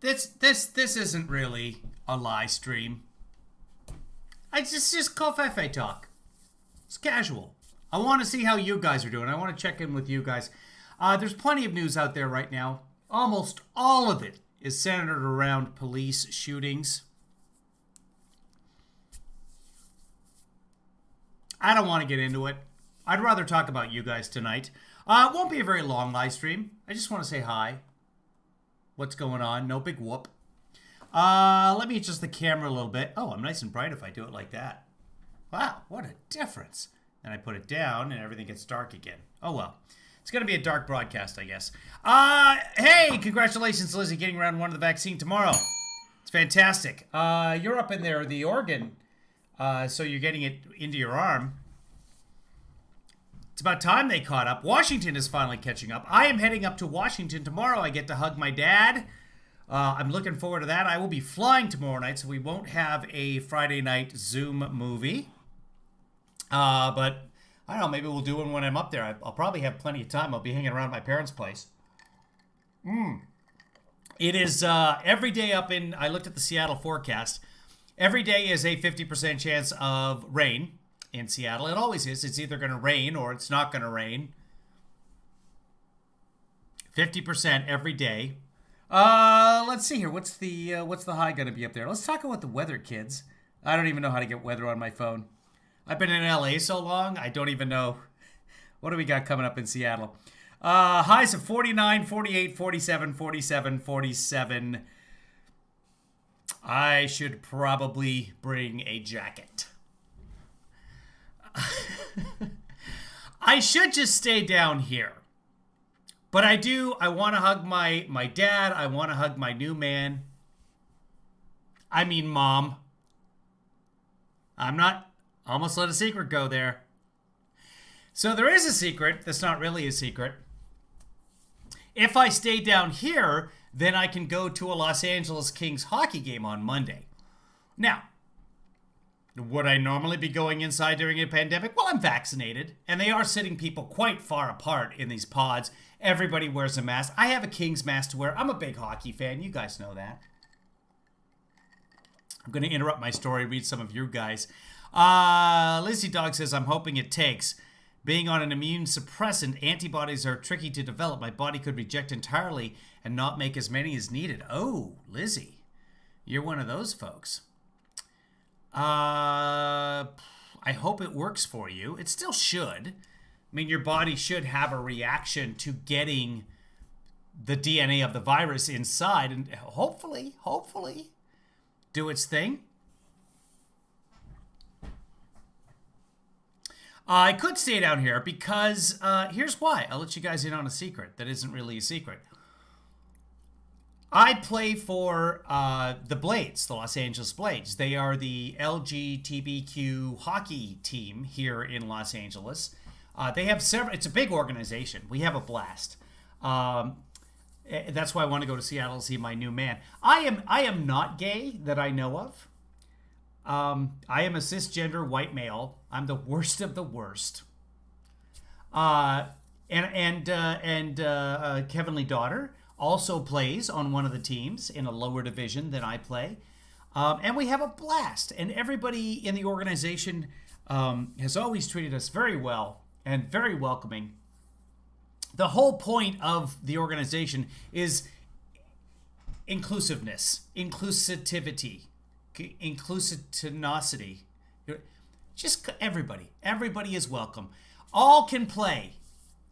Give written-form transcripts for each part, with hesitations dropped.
This isn't really a live stream. It's just Covfefe Talk. It's casual. I want to see how you guys are doing. I want to check in with you guys. There's plenty of news out there right now. Almost all of it is centered around police shootings. I don't want to get into it. I'd rather talk about you guys tonight. It won't be a very long live stream. I just want to say hi. What's going on? No big whoop. Let me adjust the camera a little bit. Oh, I'm nice and bright if I do it like that. Wow, what a difference. And I put it down and everything gets dark again. Oh well. It's going to be a dark broadcast, I guess. Hey, congratulations, Lizzie, getting round one of the vaccine tomorrow. It's fantastic. You're up in there, the Oregon, so you're getting it into your arm. It's about time they caught up. Washington is finally catching up. I am heading up to Washington tomorrow. I get to hug my dad. I'm looking forward to that. I will be flying tomorrow night, so we won't have a Friday night Zoom movie. But I don't know, maybe we'll do one when I'm up there. I'll probably have plenty of time. I'll be hanging around my parents' place. It is every day up in, I looked at the Seattle forecast. Every day is a 50% chance of rain in Seattle. It always is. It's either going to rain or it's not going to rain. 50% every day. Let's see here. What's the high going to be up there? Let's talk about the weather, kids. I don't even know how to get weather on my phone. I've been in LA so long, I don't even know. What do we got coming up in Seattle? Highs of 49, 48, 47, 47, 47. I should probably bring a jacket. I should just stay down here. But I want to hug my dad. I want to hug my new man. I mean, Mom. Almost let a secret go there. So there is a secret that's not really a secret. If I stay down here, then I can go to a Los Angeles Kings hockey game on Monday. Now, would I normally be going inside during a pandemic? Well, I'm vaccinated, and they are sitting people quite far apart in these pods. Everybody wears a mask. I have a Kings mask to wear. I'm a big hockey fan. You guys know that. I'm going to interrupt my story, read some of you guys. Lizzie Dog says, I'm hoping it takes. Being on an immune suppressant, antibodies are tricky to develop. My body could reject entirely and not make as many as needed. Oh, Lizzie, you're one of those folks. I hope it works for you. It still should. I mean, your body should have a reaction to getting the DNA of the virus inside and hopefully do its thing. I could stay down here because here's why. I'll let you guys in on a secret that isn't really a secret. I play for the Blades, the Los Angeles Blades. They are the LGBTQ hockey team here in Los Angeles. They have several. It's a big organization. We have a blast. That's why I want to go to Seattle to see my new man. I am not gay that I know of. I am a cisgender white male. I'm the worst of the worst. Kevinly Daughter also plays on one of the teams in a lower division than I play. And we have a blast. And everybody in the organization has always treated us very well and very welcoming. The whole point of the organization is inclusiveness, inclusivity, inclusivity. Just everybody is welcome. All can play.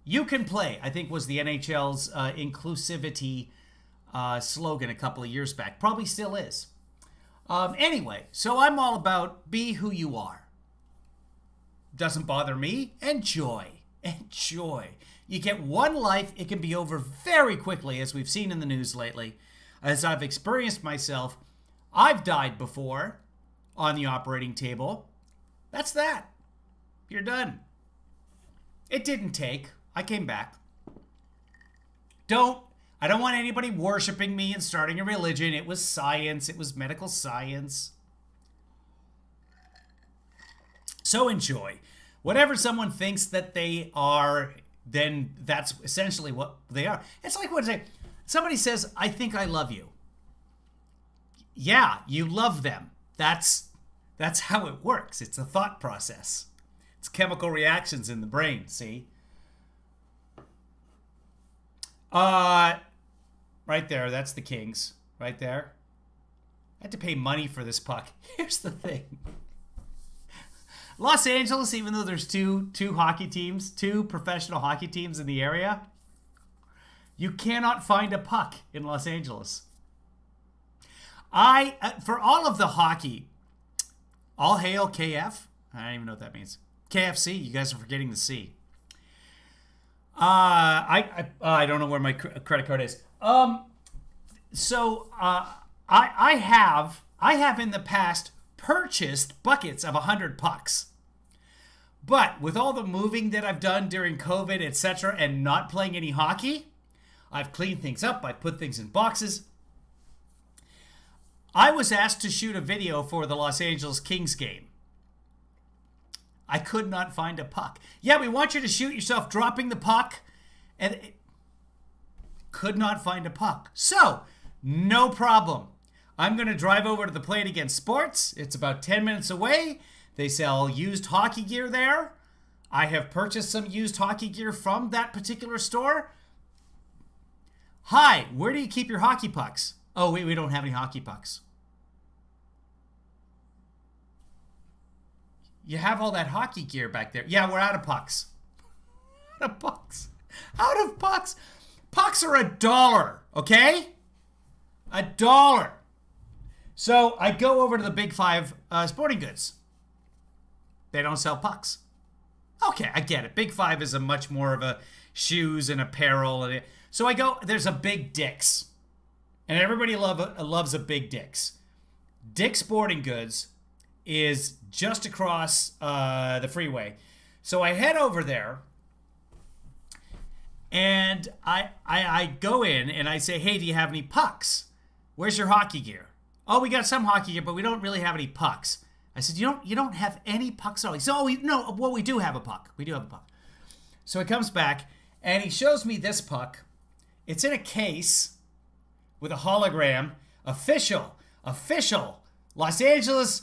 You can play, I think was the NHL's inclusivity slogan a couple of years back. Probably still is. Anyway, so I'm all about be who you are. Doesn't bother me. Enjoy. You get one life. It can be over very quickly, as we've seen in the news lately. As I've experienced myself, I've died before on the operating table. That's that. You're done. It didn't take. I came back. I don't want anybody worshiping me and starting a religion. It was science. It was medical science. So enjoy. Whatever someone thinks that they are, then that's essentially what they are. It's like when somebody says, I think I love you. yeah, you love them. That's how it works. It's a thought process. It's chemical reactions in the brain, see? Right there, that's the Kings. Right there. I had to pay money for this puck. Here's the thing. Los Angeles, even though there's two hockey teams, two professional hockey teams in the area, you cannot find a puck in Los Angeles. For all of the hockey, all hail KF. I don't even know what that means. KFC. You guys are forgetting the C. I don't know where my credit card is. I have in the past purchased buckets of 100 pucks. But with all the moving that I've done during COVID, etc., and not playing any hockey, I've cleaned things up. I put things in boxes. I was asked to shoot a video for the Los Angeles Kings game. I could not find a puck. Yeah, we want you to shoot yourself dropping the puck, and could not find a puck. So, no problem. I'm going to drive over to the Play It Again Sports. It's about 10 minutes away. They sell used hockey gear there. I have purchased some used hockey gear from that particular store. Hi, where do you keep your hockey pucks? Oh, wait, we don't have any hockey pucks. You have all that hockey gear back there. Yeah, we're out of pucks. Out of pucks. Out of pucks. Pucks are $1, okay? $1. So I go over to the Big Five Sporting Goods. They don't sell pucks. Okay, I get it. Big Five is a much more of a shoes and apparel. So I go, there's a Big Dick's. And everybody loves a Big Dick's. Dick's Sporting Goods is just across the freeway. So I head over there, and I go in, and I say, hey, do you have any pucks? Where's your hockey gear? Oh, we got some hockey gear, but we don't really have any pucks. I said, you don't have any pucks at all. He said, we do have a puck. We do have a puck. So he comes back, and he shows me this puck. It's in a case with a hologram. Official. Los Angeles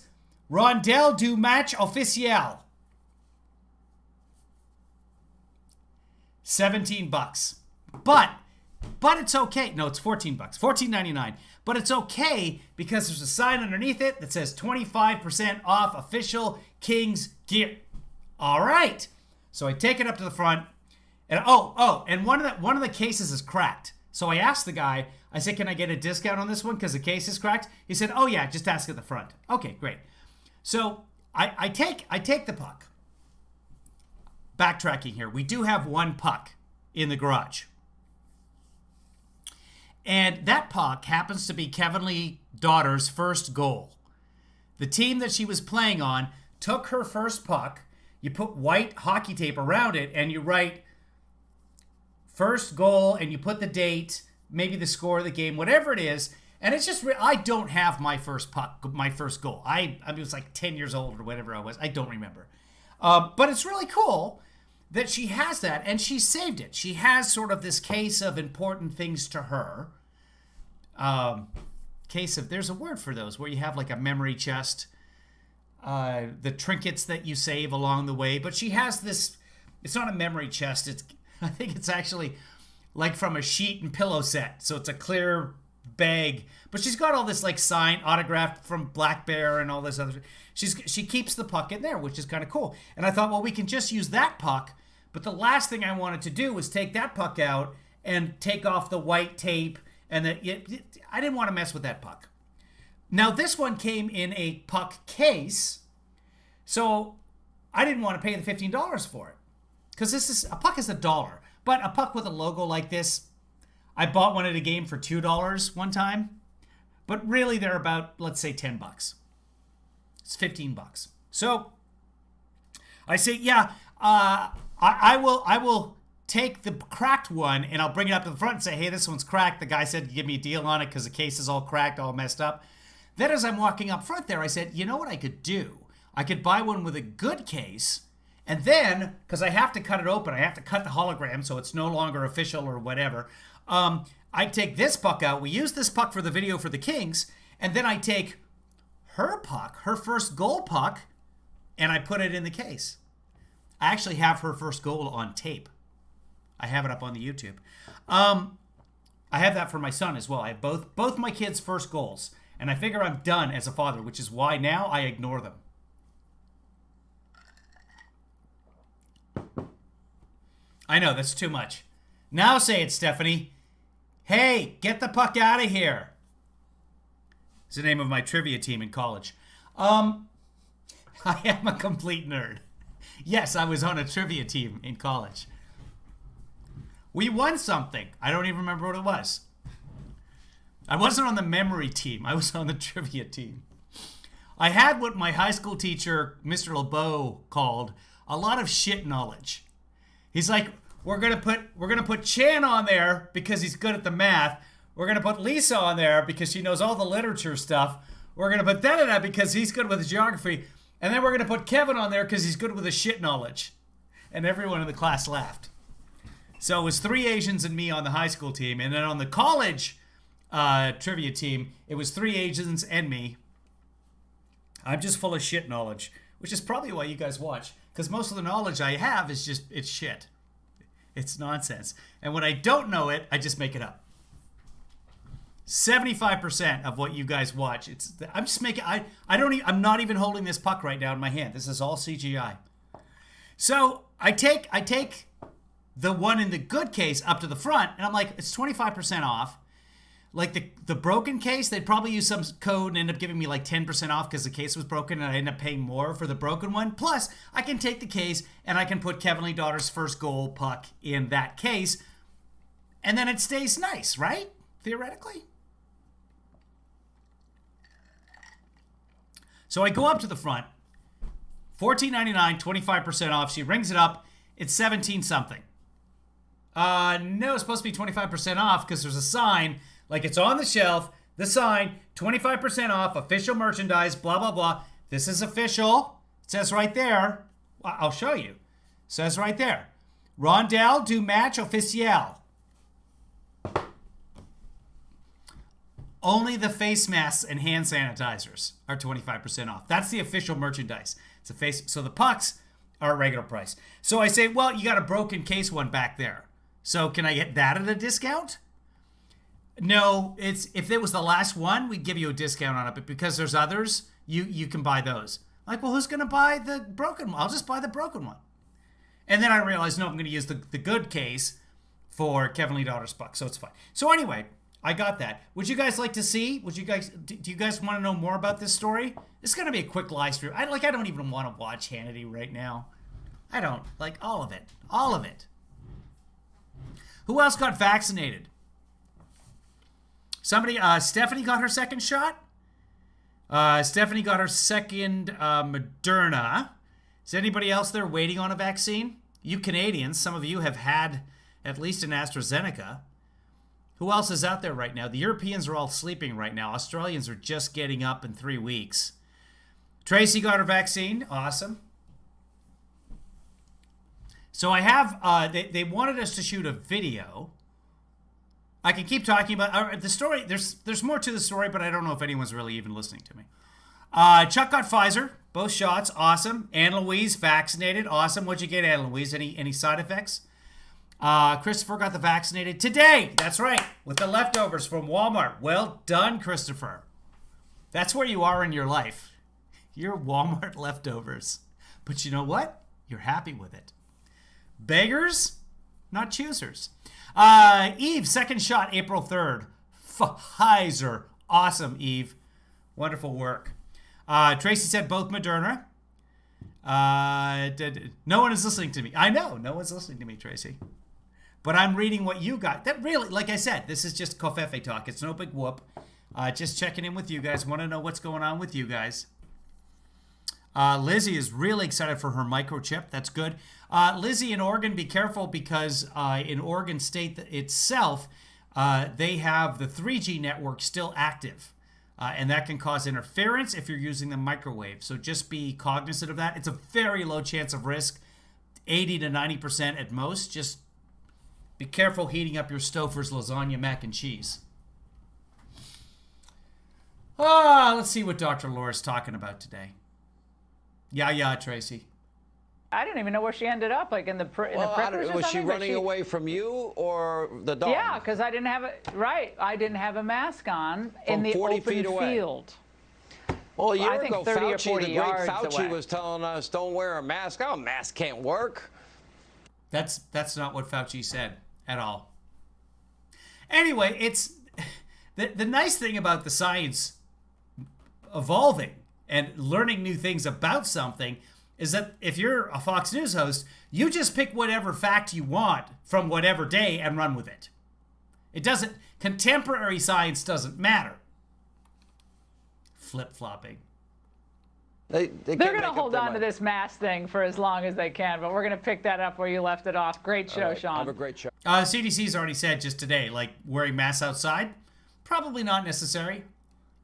Rondelle du Match Officiel. $17. But it's okay. No, it's $14. $14.99. But it's okay because there's a sign underneath it that says 25% off official Kings gear. All right. So I take it up to the front, and and one of the cases is cracked. So I asked the guy, I said, can I get a discount on this one because the case is cracked? He said, oh yeah, just ask at the front. Okay, great. So I take the puck. Backtracking here, we do have one puck in the garage. And that puck happens to be Kevinly daughter's first goal. The team that she was playing on took her first puck. You put white hockey tape around it, and you write first goal, and you put the date, maybe the score of the game, whatever it is. And it's just, I don't have my first puck, my first goal. I was like 10 years old or whatever I was. I don't remember. But it's really cool that she has that, and she saved it. She has sort of this case of important things to her. There's a word for those, where you have like a memory chest, the trinkets that you save along the way. But she has this, it's not a memory chest. I think it's actually like from a sheet and pillow set. So it's a clear bag, but she's got all this like signed, autographed from Black Bear and all this other. She keeps the puck in there, which is kind of cool. And I thought, well, we can just use that puck. But the last thing I wanted to do was take that puck out and take off the white tape, and I didn't want to mess with that puck. Now this one came in a puck case, so I didn't want to pay the $15 for it, because a puck is $1, but a puck with a logo like this, I bought one at a game for $2 one time, but really they're about, let's say, $10. It's $15. So I say, yeah, I will take the cracked one, and I'll bring it up to the front and say, hey, this one's cracked. The guy said, give me a deal on it because the case is all cracked, all messed up. Then as I'm walking up front there, I said, you know what I could do? I could buy one with a good case, and then, because I have to cut it open, I have to cut the hologram so it's no longer official or whatever. I take this puck out. We use this puck for the video for the Kings, And then I take her puck, her first goal puck, and I put it in the case. I actually have her first goal on tape. I have it up on the YouTube. I have that for my son as well. I have both my kids' first goals. And I figure I'm done as a father, which is why now I ignore them. I know, that's too much. Now say it, Stephanie. Hey, get the puck out of here. It's the name of my trivia team in college. I am a complete nerd. Yes, I was on a trivia team in college. We won something. I don't even remember what it was. I wasn't on the memory team. I was on the trivia team. I had what my high school teacher, Mr. LeBeau, called a lot of shit knowledge. He's like, we're gonna put Chan on there because he's good at the math. We're gonna put Lisa on there because she knows all the literature stuff. We're gonna put da because he's good with the geography. And then we're gonna put Kevin on there because he's good with the shit knowledge. And everyone in the class laughed. So it was 3 Asians and me on the high school team. And then on the college trivia team, it was 3 Asians and me. I'm just full of shit knowledge, which is probably why you guys watch. Because most of the knowledge I have is just, it's shit. It's nonsense. And when I don't know it, I just make it up. 75% of what you guys watch, I'm just making, I'm not even holding this puck right now in my hand. This is all CGI. So I take the one in the good case up to the front, and I'm like, it's 25% off. Like the broken case, they'd probably use some code and end up giving me like 10% off because the case was broken and I end up paying more for the broken one. Plus, I can take the case and I can put Kevinly Daughter's first goal puck in that case. And then it stays nice, right? Theoretically. So I go up to the front. $14.99, 25% off. She rings it up. It's 17 something. No, it's supposed to be 25% off because there's a sign. Like it's on the shelf, the sign, 25% off, official merchandise, blah, blah, blah. This is official. It says right there. I'll show you. It says right there. Rondell du match officiel. Only the face masks and hand sanitizers are 25% off. That's the official merchandise. It's a face. So the pucks are regular price. So I say, well, you got a broken case one back there. So can I get that at a discount? No, if it was the last one, we'd give you a discount on it. But because there's others, you can buy those. Like, well, who's going to buy the broken one? I'll just buy the broken one. And then I realized, no, I'm going to use the good case for Kevinly Daughter's puck. So it's fine. So anyway, I got that. Would you guys like to see? Do you guys want to know more about this story? It's going to be a quick live stream. I don't even want to watch Hannity right now. I don't. Like, all of it. All of it. Who else got vaccinated? Stephanie got her second shot. Stephanie got her second Moderna. Is anybody else there waiting on a vaccine? You Canadians, some of you have had at least an AstraZeneca. Who else is out there right now? The Europeans are all sleeping right now. Australians are just getting up in 3 weeks. Tracy got her vaccine. Awesome. So I have, they wanted us to shoot a video. I can keep talking about the story. There's more to the story, but I don't know if anyone's really even listening to me. Chuck got Pfizer, both shots, awesome. Anne Louise vaccinated, awesome. What'd you get, Anne Louise? Any side effects? Christopher got the vaccinated today. That's right, with the leftovers from Walmart. Well done, Christopher. That's where you are in your life. You're Walmart leftovers. But you know what? You're happy with it. Beggars, not choosers. Eve, second shot, April 3rd. Pfizer. Awesome, Eve. Wonderful work. Tracy said both Moderna. No one is listening to me. I know, no one's listening to me, Tracy. But I'm reading what you got. That really, like I said, this is just Covfefe Talk. It's no big whoop. Just checking in with you guys. Want to know what's going on with you guys. Lizzie is really excited for her microchip. That's good. Lizzie in Oregon, be careful because in Oregon State itself, they have the 3G network still active. And that can cause interference if you're using the microwave. So just be cognizant of that. It's a very low chance of risk, 80 to 90% at most. Just be careful heating up your Stouffer's lasagna mac and cheese. Let's see what Dr. Laura's talking about today. Yeah, Tracy. I didn't even know where she ended up, like in the preppers or something. Was she running away from you or the dog? Yeah, because I didn't have I didn't have a mask on in the 40 open feet away. field. Well, a year I think ago, 30 or 40 the great yards Fauci away. was telling us, don't wear a mask. Oh, a mask can't work. That's not what Fauci said at all. Anyway, it's the nice thing about the science evolving and learning new things about something is that if you're a Fox News host, you just pick whatever fact you want from whatever day and run with it. Contemporary science doesn't matter. Flip-flopping. They're going to hold on to this mask thing for as long as they can, but we're going to pick that up where you left it off. Great show, Sean. Have a great show. CDC's already said just today, like wearing masks outside, probably not necessary.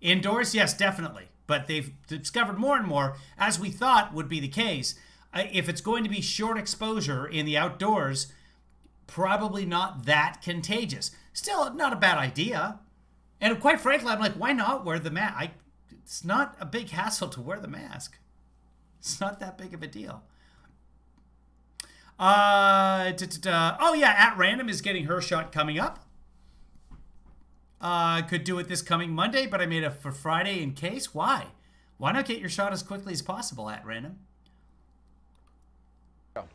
Indoors, yes, definitely. But they've discovered more and more, as we thought would be the case, if it's going to be short exposure in the outdoors, probably not that contagious. Still, not a bad idea. And quite frankly, I'm like, why not wear the mask? It's not a big hassle to wear the mask. It's not that big of a deal. Oh, yeah, At Random is getting her shot coming up. Could do it this coming Monday, but I made it for Friday in case. Why? Why not get your shot as quickly as possible, At Random? All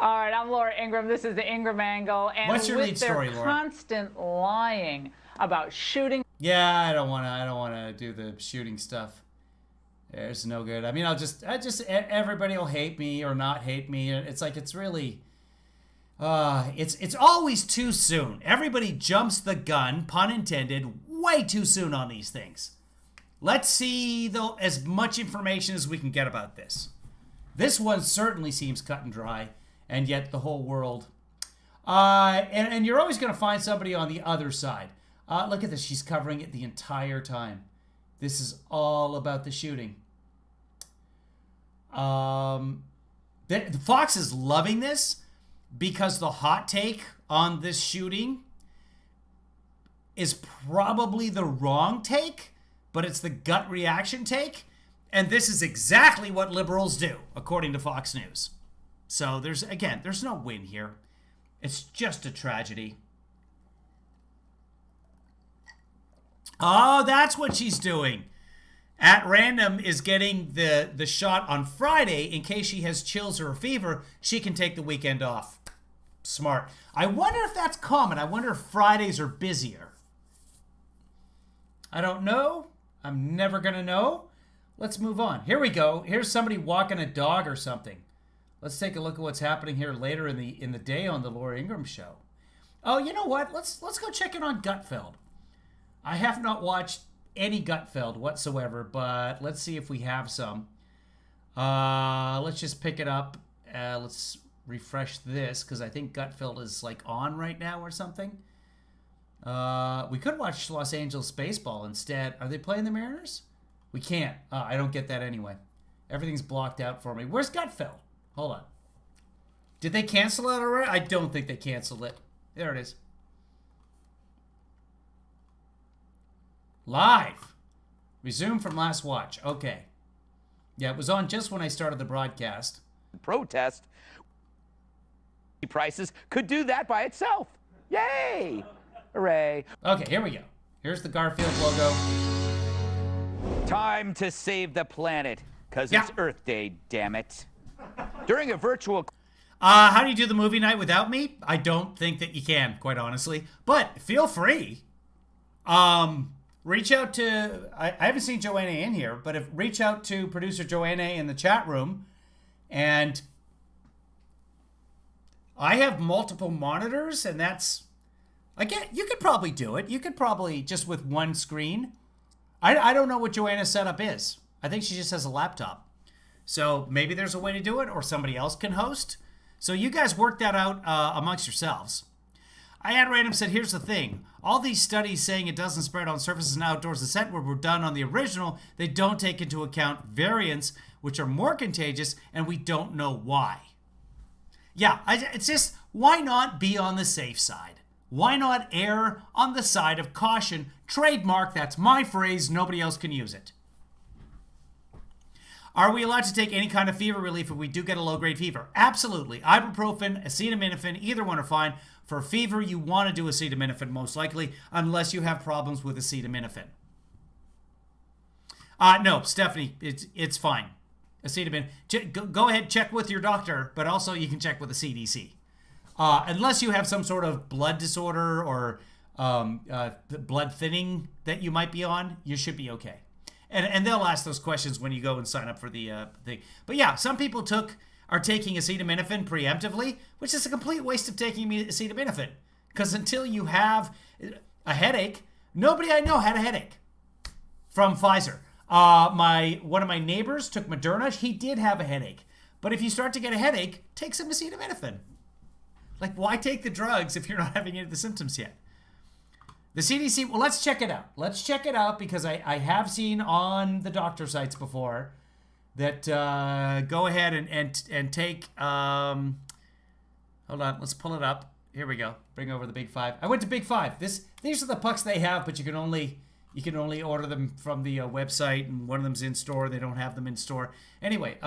right, I'm Laura Ingraham. This is the Ingraham Angle. And what's your lead story, Laura? Constant lying about shooting. Yeah, I don't want to do the shooting stuff. It's no good. I mean, everybody will hate me or not hate me. It's like, it's really, it's always too soon. Everybody jumps the gun, pun intended, way too soon on these things. Let's see, though, as much information as we can get about this. This one certainly seems cut and dry, and yet the whole world. And you're always going to find somebody on the other side. Look at this. She's covering it the entire time. This is all about the shooting. The Fox is loving this because the hot take on this shooting is probably the wrong take, but it's the gut reaction take. And this is exactly what liberals do, according to Fox News. So there's no win here. It's just a tragedy. Oh, that's what she's doing. At Random is getting the shot on Friday in case she has chills or a fever. She can take the weekend off. Smart. I wonder if that's common. I wonder if Fridays are busier. I don't know. I'm never going to know. Let's move on. Here we go. Here's somebody walking a dog or something. Let's take a look at what's happening here later in the day on the Laura Ingraham Show. Oh, you know what? Let's go check in on Gutfeld. I have not watched any Gutfeld whatsoever, but let's see if we have some. Let's just pick it up. Let's refresh this because I think Gutfeld is like on right now or something. We could watch Los Angeles baseball instead. Are they playing the Mariners? We can't. I don't get that anyway. Everything's blocked out for me. Where's Gutfeld? Hold on. Did they cancel it already? I don't think they canceled it. There it is. Live. Resume from last watch. Okay. Yeah, it was on just when I started the broadcast. Protest. Prices could do that by itself. Yay! Hooray. Okay, here we go. Here's the Garfield logo. Time to save the planet, because it's Earth Day, damn it. During a virtual... How do you do the movie night without me? I don't think that you can, quite honestly. But feel free. Reach out to... I haven't seen Joanna in here, but reach out to producer Joanna in the chat room. And I have multiple monitors, and that's... Again, you could probably do it. You could probably, just with one screen. I don't know what Joanna's setup is. I think she just has a laptop. So maybe there's a way to do it, or somebody else can host. So you guys work that out amongst yourselves. At Random said, here's the thing. All these studies saying it doesn't spread on surfaces and outdoors and set were done on the original. They don't take into account variants, which are more contagious, and we don't know why. Yeah, it's just, why not be on the safe side? Why not err on the side of caution? Trademark, that's my phrase. Nobody else can use it. Are we allowed to take any kind of fever relief if we do get a low-grade fever? Absolutely. Ibuprofen, acetaminophen, either one are fine. For fever, you want to do acetaminophen most likely, unless you have problems with acetaminophen. No, Stephanie, it's fine. Acetaminophen. Go ahead, check with your doctor, but also you can check with the CDC. Unless you have some sort of blood disorder or blood thinning that you might be on, you should be okay. And they'll ask those questions when you go and sign up for the thing. But yeah, some people are taking acetaminophen preemptively, which is a complete waste of taking acetaminophen. Because until you have a headache, nobody I know had a headache from Pfizer. One of my neighbors took Moderna. He did have a headache. But if you start to get a headache, take some acetaminophen. Like, why take the drugs if you're not having any of the symptoms yet? The CDC, well, let's check it out. Let's check it out because I have seen on the doctor sites before that go ahead and take, hold on, let's pull it up. Here we go. Bring over the Big Five. I went to Big Five. These are the pucks they have, but you can only order them from the website, and one of them's in store. They don't have them in store. Anyway,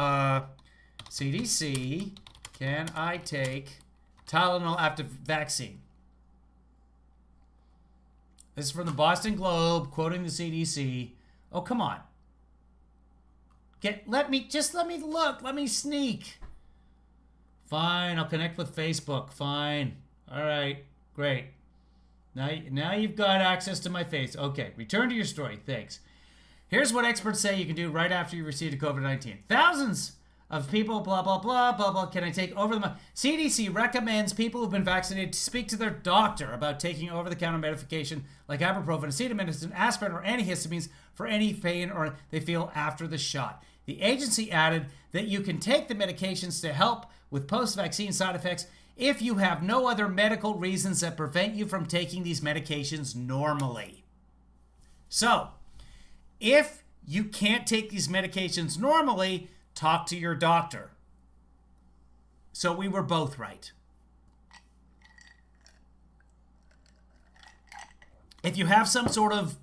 CDC, can I take Tylenol after vaccine? This is from the Boston Globe, quoting the CDC. Oh, come on. Let me look. Let me sneak. Fine, I'll connect with Facebook. Fine. All right, great. Now you've got access to my face. Okay, return to your story. Thanks. Here's what experts say you can do right after you received COVID-19. Thousands of people, blah, blah, blah, blah, blah. Can I take over-the-counter? CDC recommends people who've been vaccinated to speak to their doctor about taking over-the-counter medication like ibuprofen, acetaminophen, aspirin, or antihistamines for any pain or they feel after the shot. The agency added that you can take the medications to help with post-vaccine side effects if you have no other medical reasons that prevent you from taking these medications normally. So, if you can't take these medications normally, talk to your doctor. So we were both right. If you have some sort of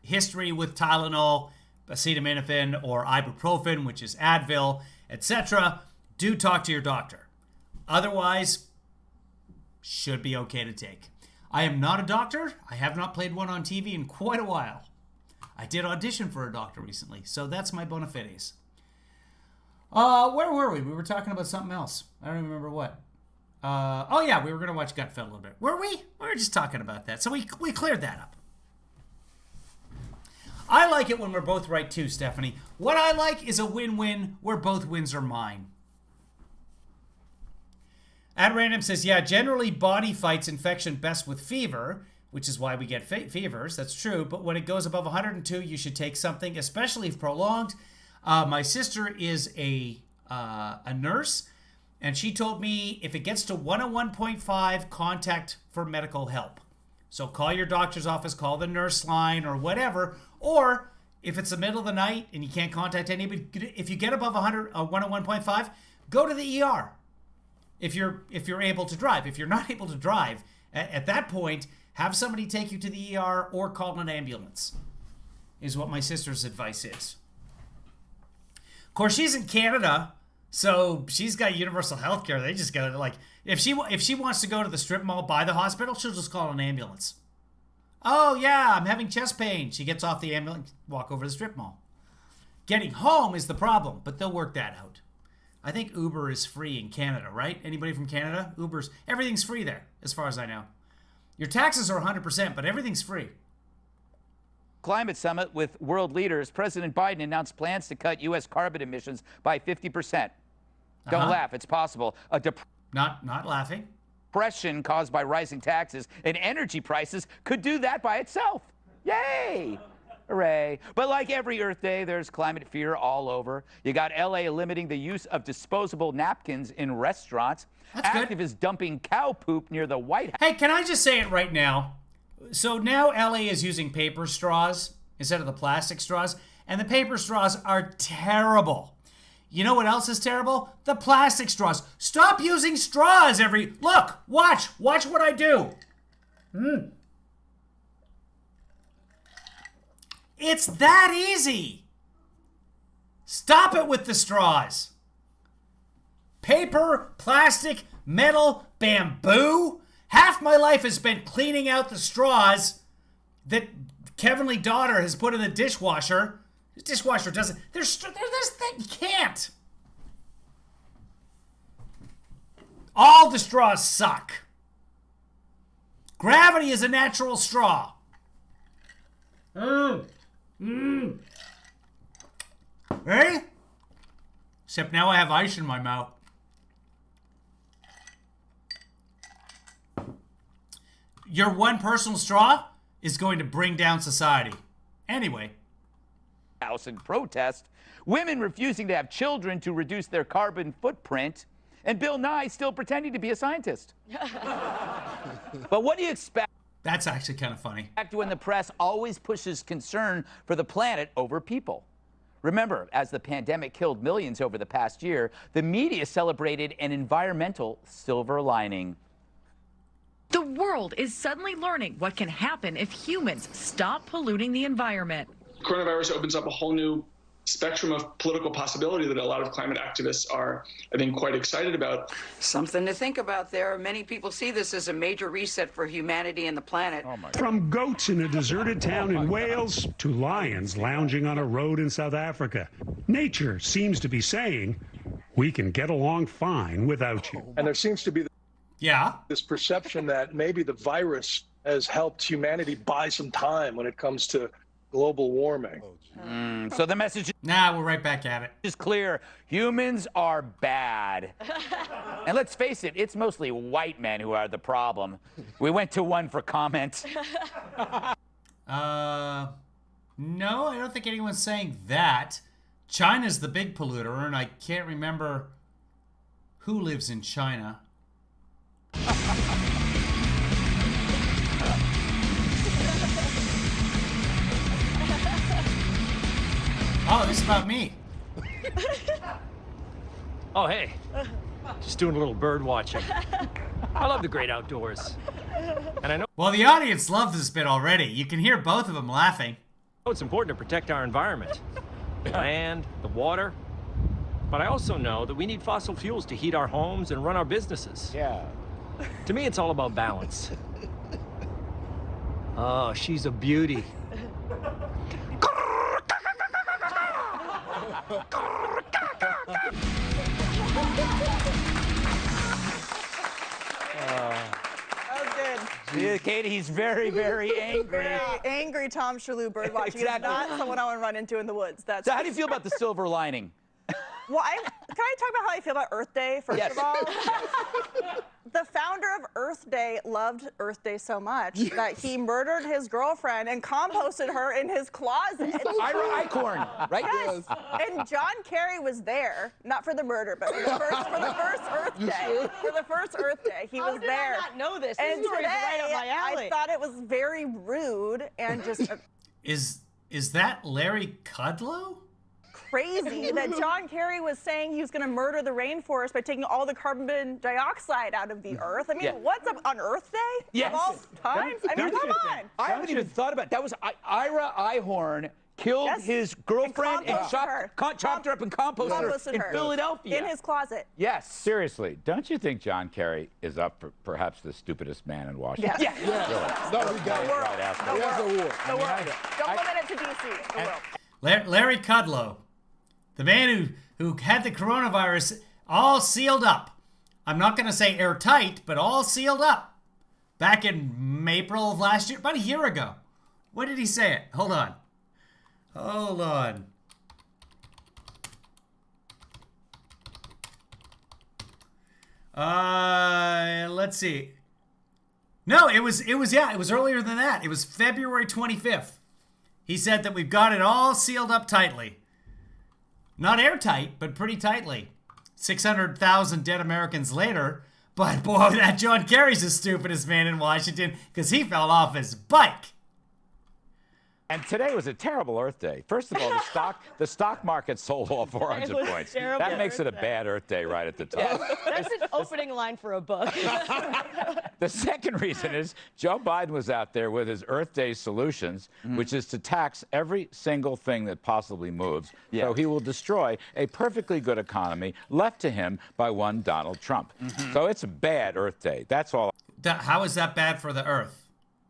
history with Tylenol, acetaminophen, or ibuprofen, which is Advil, etc., do talk to your doctor. Otherwise, should be okay to take. I am not a doctor. I have not played one on TV in quite a while. I did audition for a doctor recently, so that's my bona fides. Where were we? We were talking about something else. I don't even remember what. Oh yeah, we were going to watch Gutfeld a little bit. Were we? We were just talking about that. So we cleared that up. I like it when we're both right too, Stephanie. What I like is a win-win where both wins are mine. At Random says, yeah, generally body fights infection best with fever, which is why we get fevers. That's true. But when it goes above 102, you should take something, especially if prolonged. My sister is a nurse, and she told me if it gets to 101.5, contact for medical help. So call your doctor's office, call the nurse line or whatever. Or if it's the middle of the night and you can't contact anybody, if you get above 101.5, go to the ER. If you're able to drive. If you're not able to drive, at that point, have somebody take you to the ER or call an ambulance, is what my sister's advice is. Of course, she's in Canada, so she's got universal health care. They just go like, if she wants to go to the strip mall by the hospital, she'll just call an ambulance. Oh yeah, I'm having chest pain. She gets off the ambulance, walk over to the strip mall. Getting home is the problem, but they'll work that out. I think Uber is free in Canada, right? Anybody from Canada? Everything's free there, as far as I know. Your taxes are 100%, but everything's free. Climate summit with world leaders, President Biden announced plans to cut U.S. carbon emissions by 50%. Don't laugh, it's possible. Not laughing. Depression caused by rising taxes and energy prices could do that by itself. Yay! Hooray. But like every Earth Day, there's climate fear all over. You got L.A. limiting the use of disposable napkins in restaurants. That's Activists good. Dumping cow poop near the White House. Hey, can I just say it right now? So now LA is using paper straws instead of the plastic straws, and the paper straws are terrible. You know what else is terrible? The plastic straws. Stop using straws watch what I do. It's that easy. Stop it with the straws. Paper, plastic, metal, bamboo. Half my life has spent cleaning out the straws that Kevinly daughter has put in the dishwasher. The dishwasher doesn't. There's this thing. You can't. All the straws suck. Gravity is a natural straw. Hey? Except now I have ice in my mouth. Your one personal straw is going to bring down society. Anyway. House in protest, women refusing to have children to reduce their carbon footprint, and Bill Nye still pretending to be a scientist. But what do you expect? That's actually kind of funny. When the press always pushes concern for the planet over people. Remember, as the pandemic killed millions over the past year, the media celebrated an environmental silver lining. The world is suddenly learning what can happen if humans stop polluting the environment. Coronavirus opens up a whole new spectrum of political possibility that a lot of climate activists are, I think, quite excited about. Something to think about there. Many people see this as a major reset for humanity and the planet. From goats in a deserted town in Wales to lions lounging on a road in South Africa, nature seems to be saying, we can get along fine without you. And there seems to be this perception that maybe the virus has helped humanity buy some time when it comes to global warming. So the message we're right back at it. Is clear. Humans are bad. And let's face it, it's mostly white men who are the problem. We went to one for comment. No, I don't think anyone's saying that. China's the big polluter, and I can't remember who lives in China. Oh, this is about me. Oh, hey. Just doing a little bird watching. I love the great outdoors. And I know Well, the audience loves this bit already. You can hear both of them laughing. it's important to protect our environment. The land, the water. But I also know that we need fossil fuels to heat our homes and run our businesses. Yeah. To me, it's all about balance. Oh, she's a beauty. Good. Katie, he's very, very angry. Very angry Tom Shalhoub bird watching. Exactly. It's not someone I want to run into in the woods. That's So how do you feel about the silver lining? Well, can I talk about how I feel about Earth Day, first of all? The founder of Earth Day loved Earth Day so much that he murdered his girlfriend and composted her in his closet. Ira Eichhorn, right? Yes. And John Kerry was there, not for the murder, but for the first Earth Day. For the first Earth Day, he was there. How did I not know this? And This story's today, right up my alley. I thought it was very rude and just Is that Larry Kudlow? crazy that John Kerry was saying he was going to murder the rainforest by taking all the carbon dioxide out of the earth. I mean, what's up on Earth Day? Yes. Of all times? I mean, come on. I haven't even thought about it. That was Ira Eichhorn killed his girlfriend and chopped her up and composted her in Philadelphia. In his closet. Yes. Seriously, don't you think John Kerry is up for perhaps the stupidest man in Washington? Yes. Yes. No, we got it. The world. Don't limit it to D.C. The world. Larry Kudlow, the man who had the coronavirus all sealed up. I'm not going to say airtight, but all sealed up. Back in April of last year, about a year ago. When did he say it? Hold on. Let's see. No, it was earlier than that. It was February 25th. He said that we've got it all sealed up tightly. Not airtight, but pretty tightly. 600,000 dead Americans later. But boy, that John Kerry's the stupidest man in Washington because he fell off his bike. And today was a terrible Earth Day. First of all, the stock market sold off 400 points. That makes it a bad Earth Day right at the top. That's an opening line for a book. The second reason is Joe Biden was out there with his Earth Day solutions, which is to tax every single thing that possibly moves. So he will destroy a perfectly good economy left to him by one Donald Trump. So it's a bad Earth Day. That's all. How is that bad for the Earth?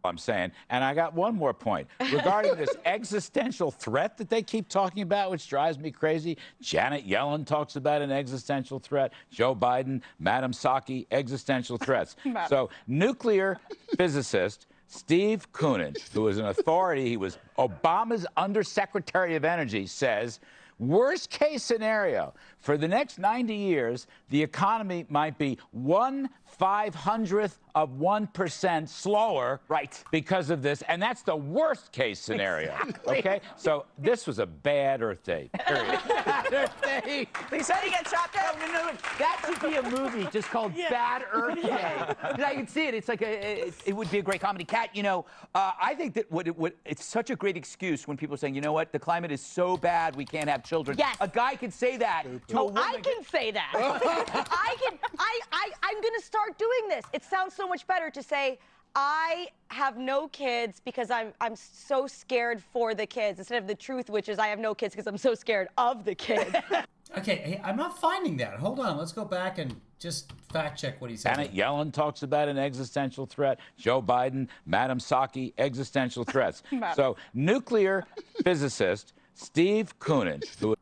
I'm saying. And I got one more point regarding this existential threat that they keep talking about, which drives me crazy. Janet Yellen talks about an existential threat. Joe Biden, Madam Psaki, existential threats. So nuclear physicist Steve Koonin, who is an authority, he was Obama's undersecretary of energy, says, worst case scenario, for the next 90 years, the economy might be 1/500th of 1% slower because of this. And that's the worst case scenario. Exactly. Okay? So this was a bad Earth Day. Period. Earth Day. He said he gets shot down. No, that should be a movie just called Bad Earth Day. I can see it. It's like it would be a great comedy. Kat, you know, I think that it's such a great excuse when people are saying, you know what, the climate is so bad we can't have children. Yes. A guy can say that to a woman. I can say that. I'm going to start doing this. It sounds so much better to say, I have no kids because I'm so scared for the kids, instead of the truth, which is I have no kids because I'm so scared of the kids. Okay, hey, I'm not finding that. Hold on, let's go back and just fact check what he said. Janet Yellen talks about an existential threat. Joe Biden, Madam Psaki, existential threats. So nuclear physicist Steve Koonin, who...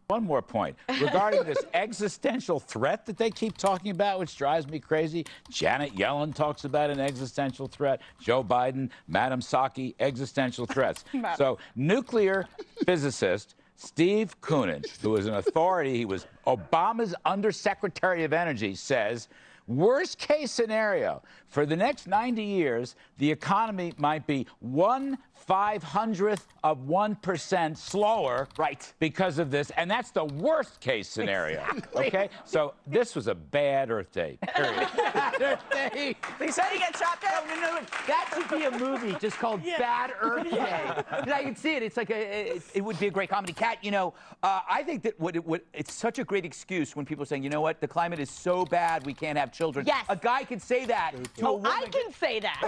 One more point regarding this existential threat that they keep talking about, which drives me crazy. Janet Yellen talks about an existential threat. Joe Biden, Madam Psaki, existential threats. So nuclear physicist Steve Koonin, who is an authority, he was Obama's undersecretary of energy, says, worst case scenario, for the next 90 years, the economy might be 1/500th of 1% slower because of this. And that's the worst case scenario. Exactly. Okay? So this was a bad Earth Day. Period. Bad Earth Day. He said he gets shot down. No, that should be a movie just called Bad Earth Day. I can see it. It's like it would be a great comedy. Kat, you know, I think that it's such a great excuse when people are saying, you know what, the climate is so bad we can't have children. Yes. A guy can say that to a woman. I can say that.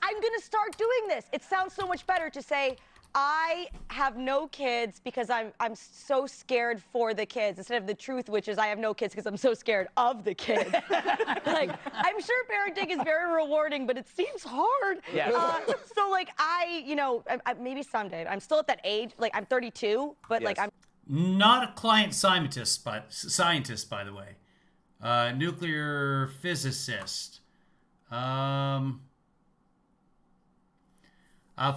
I'm going to start doing this. It sounds so much better to say, I have no kids because I'm so scared for the kids, instead of the truth, which is I have no kids because I'm so scared of the kids. Like, I'm sure parenting is very rewarding, but it seems hard. Yes. So, like, maybe someday. I'm still at that age. Like, I'm 32, but, like, I'm... Not a client scientist, by the way. Nuclear physicist.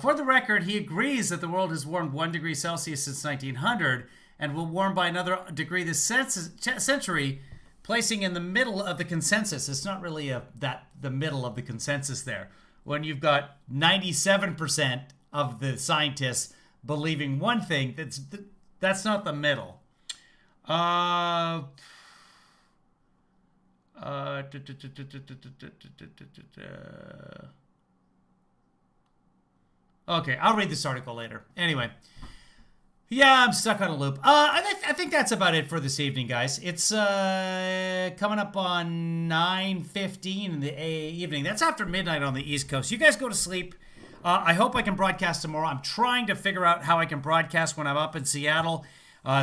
For the record, he agrees that the world has warmed 1 degree Celsius since 1900 and will warm by another degree this century, placing in the middle of the consensus. It's not really the middle of the consensus there. When you've got 97% of the scientists believing one thing, that's not the middle. Okay, I'll read this article later. Anyway, yeah, I'm stuck on a loop. I think that's about it for this evening, guys. It's coming up on 9:15 in the evening. That's after midnight on the East Coast. You guys go to sleep. I hope I can broadcast tomorrow. I'm trying to figure out how I can broadcast when I'm up in Seattle,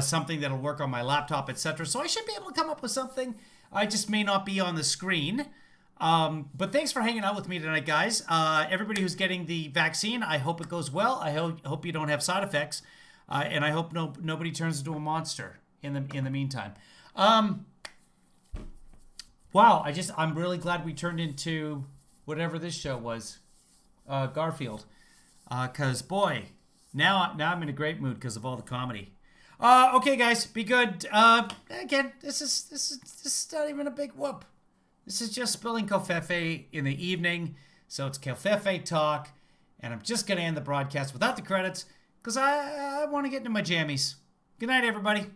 something that'll work on my laptop, etc. So I should be able to come up with something. I just may not be on the screen. But thanks for hanging out with me tonight, guys. Everybody who's getting the vaccine, I hope it goes well. I hope you don't have side effects, and I hope nobody turns into a monster in the meantime. Wow, I'm really glad we turned into whatever this show was, Garfield, because boy, now I'm in a great mood because of all the comedy. Okay, guys, be good. Again, this is not even a big whoop. This is just spilling Covfefe in the evening, so it's Covfefe Talk, and I'm just going to end the broadcast without the credits because I want to get into my jammies. Good night, everybody.